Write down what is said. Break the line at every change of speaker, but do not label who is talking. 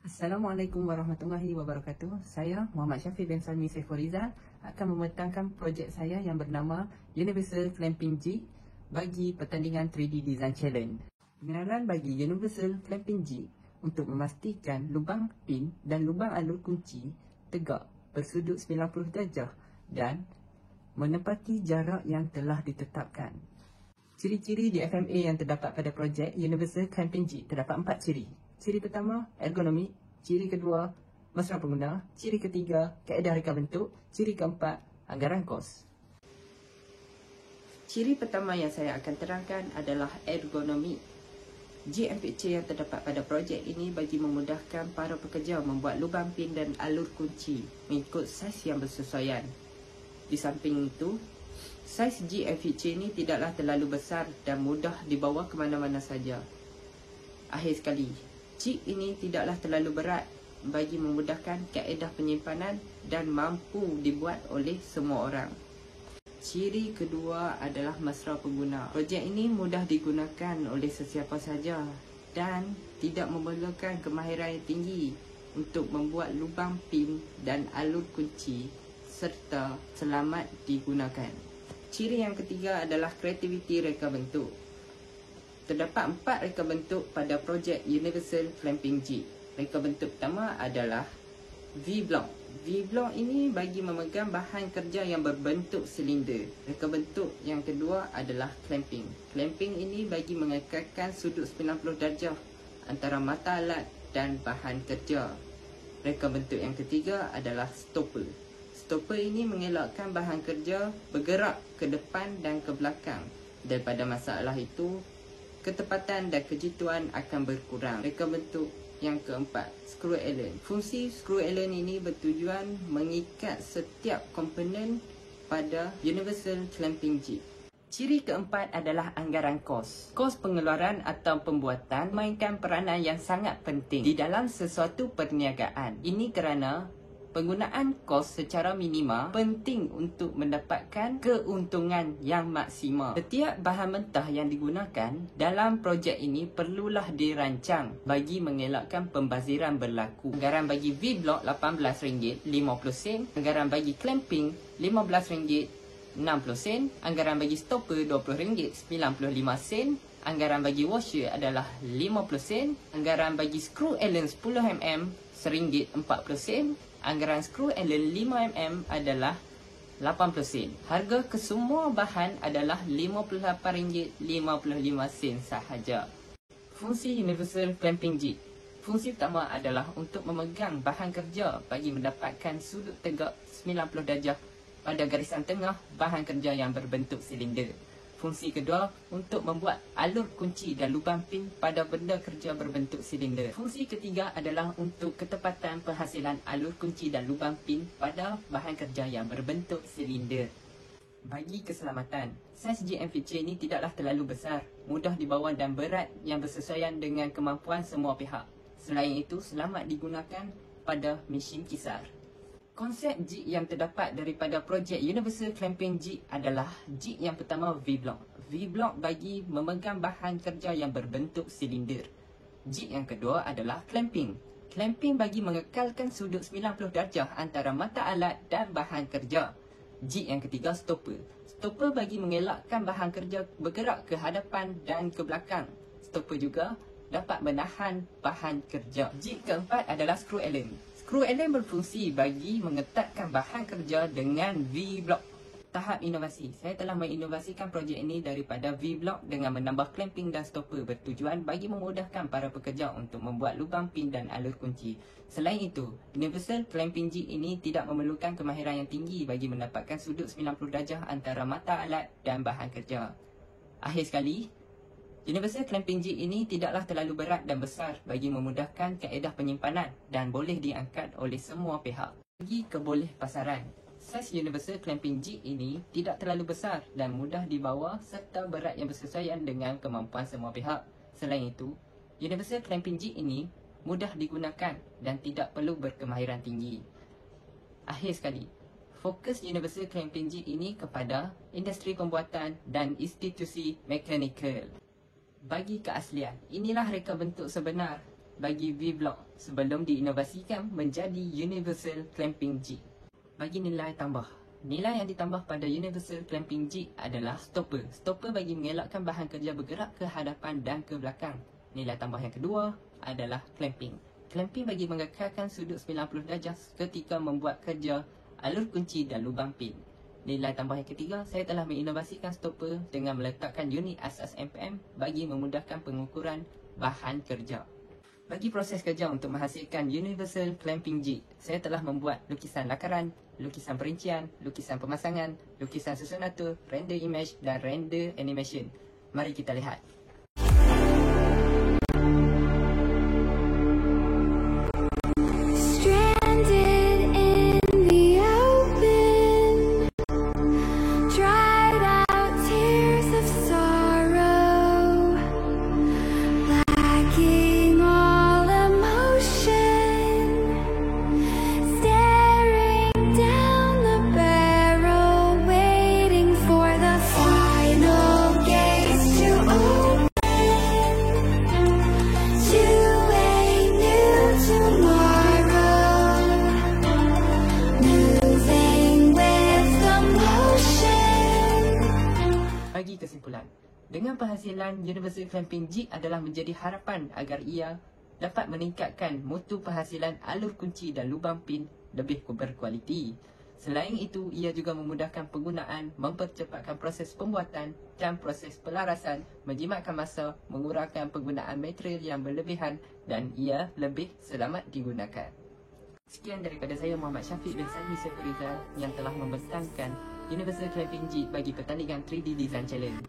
Assalamualaikum warahmatullahi wabarakatuh. Saya Muhammad Syafiq bin Salmi Saiful Rizal akan membentangkan projek saya yang bernama Universal Clamping Jig bagi pertandingan 3D Design Challenge. Pengenalan bagi Universal Clamping Jig untuk memastikan lubang pin dan lubang alur kunci tegak bersudut 90 darjah dan menepati jarak yang telah ditetapkan. Ciri-ciri di FMA yang terdapat pada projek Universal Clamping Jig terdapat 4 ciri. Ciri pertama, ergonomik. Ciri kedua, mesra pengguna. Ciri ketiga, kaedah reka bentuk. Ciri keempat, anggaran kos. Ciri pertama yang saya akan terangkan adalah ergonomik. GMPC yang terdapat pada projek ini bagi memudahkan para pekerja membuat lubang pin dan alur kunci mengikut saiz yang bersesuaian. Di samping itu, saiz GMPC ini tidaklah terlalu besar dan mudah dibawa ke mana-mana saja. Akhir sekali, jig ini tidaklah terlalu berat bagi memudahkan kaedah penyimpanan dan mampu dibuat oleh semua orang. Ciri kedua adalah mesra pengguna. Projek ini mudah digunakan oleh sesiapa saja dan tidak memerlukan kemahiran yang tinggi untuk membuat lubang pin dan alur kunci serta selamat digunakan. Ciri yang ketiga adalah kreativiti reka bentuk. Terdapat 4 reka bentuk pada projek Universal Clamping Jig. Reka bentuk pertama adalah V-block. V-block ini bagi memegang bahan kerja yang berbentuk silinder. Reka bentuk yang kedua adalah clamping. Clamping ini bagi mengekalkan sudut 90 darjah antara mata alat dan bahan kerja. Reka bentuk yang ketiga adalah stopper. Stopper ini mengelakkan bahan kerja bergerak ke depan dan ke belakang. Daripada masalah itu, ketepatan dan kejituan akan berkurang. Reka bentuk yang keempat, screw allen. Fungsi screw allen ini bertujuan mengikat setiap komponen pada Universal Clamping Jig. Ciri keempat adalah anggaran kos. Kos pengeluaran atau pembuatan memainkan peranan yang sangat penting di dalam sesuatu perniagaan. Ini kerana penggunaan kos secara minima penting untuk mendapatkan keuntungan yang maksimal. Setiap bahan mentah yang digunakan dalam projek ini perlulah dirancang bagi mengelakkan pembaziran berlaku. Anggaran bagi V-block RM18.50. Anggaran bagi clamping RM15.60. Anggaran bagi stopper RM20.95. Anggaran bagi washer adalah RM50. Anggaran bagi screw allen 10mm RM1.40. Anggaran screw allen 5mm adalah RM80. Harga kesemua bahan adalah RM58.55 sahaja. Fungsi Universal Clamping Jig. Fungsi pertama adalah untuk memegang bahan kerja bagi mendapatkan sudut tegak 90 darjah pada garisan tengah bahan kerja yang berbentuk silinder. Fungsi kedua untuk membuat alur kunci dan lubang pin pada benda kerja berbentuk silinder. Fungsi ketiga adalah untuk ketepatan penghasilan alur kunci dan lubang pin pada bahan kerja yang berbentuk silinder. Bagi keselamatan, saiz GMPC ini tidaklah terlalu besar, mudah dibawa dan berat yang bersesuaian dengan kemampuan semua pihak. Selain itu, selamat digunakan pada mesin kisar. Konsep jig yang terdapat daripada projek Universal Clamping Jig adalah jig yang pertama V-block. V-block bagi memegang bahan kerja yang berbentuk silinder. Jig yang kedua adalah clamping. Clamping bagi mengekalkan sudut 90 darjah antara mata alat dan bahan kerja. Jig yang ketiga stopper. Stopper bagi mengelakkan bahan kerja bergerak ke hadapan dan ke belakang. Stopper juga dapat menahan bahan kerja. Jig keempat adalah screw allen. Screw allen berfungsi bagi mengetatkan bahan kerja dengan V-block. Tahap inovasi. Saya telah menginovasikan projek ini daripada V-block dengan menambah clamping dan stopper bertujuan bagi memudahkan para pekerja untuk membuat lubang pin dan alur kunci. Selain itu, Universal Clamping Jig ini tidak memerlukan kemahiran yang tinggi bagi mendapatkan sudut 90 darjah antara mata alat dan bahan kerja. Akhir sekali, Universal Clamping Jig ini tidaklah terlalu berat dan besar bagi memudahkan kaedah penyimpanan dan boleh diangkat oleh semua pihak. Bagi kebolehpasaran, saiz Universal Clamping Jig ini tidak terlalu besar dan mudah dibawa serta berat yang bersesuaian dengan kemampuan semua pihak. Selain itu, Universal Clamping Jig ini mudah digunakan dan tidak perlu berkemahiran tinggi. Akhir sekali, fokus Universal Clamping Jig ini kepada industri pembuatan dan institusi mekanikal. Bagi keaslian, inilah reka bentuk sebenar bagi V-block sebelum diinovasikan menjadi Universal Clamping Jig. Bagi nilai tambah, nilai yang ditambah pada Universal Clamping Jig adalah stopper. Stopper bagi mengelakkan bahan kerja bergerak ke hadapan dan ke belakang. Nilai tambah yang kedua adalah clamping. Clamping bagi mengekalkan sudut 90 darjah ketika membuat kerja alur kunci dan lubang pin. Nilai tambah yang ketiga, saya telah menginovasikan stopper dengan meletakkan unit asas MPM bagi memudahkan pengukuran bahan kerja. Bagi proses kerja untuk menghasilkan Universal Clamping Jig, saya telah membuat lukisan lakaran, lukisan perincian, lukisan pemasangan, lukisan susun atur, render image dan render animation. Mari kita lihat. Bagi kesimpulan, dengan penghasilan Universal Clamping Jig adalah menjadi harapan agar ia dapat meningkatkan mutu penghasilan alur kunci dan lubang pin lebih berkualiti. Selain itu, ia juga memudahkan penggunaan, mempercepatkan proses pembuatan dan proses pelarasan, menjimatkan masa, mengurangkan penggunaan material yang berlebihan dan ia lebih selamat digunakan. Sekian daripada saya, Muhammad Syafiq bin Sami Sefrizal, yang telah membentangkan Universal Clamping Jig bagi pertandingan 3D Design Challenge.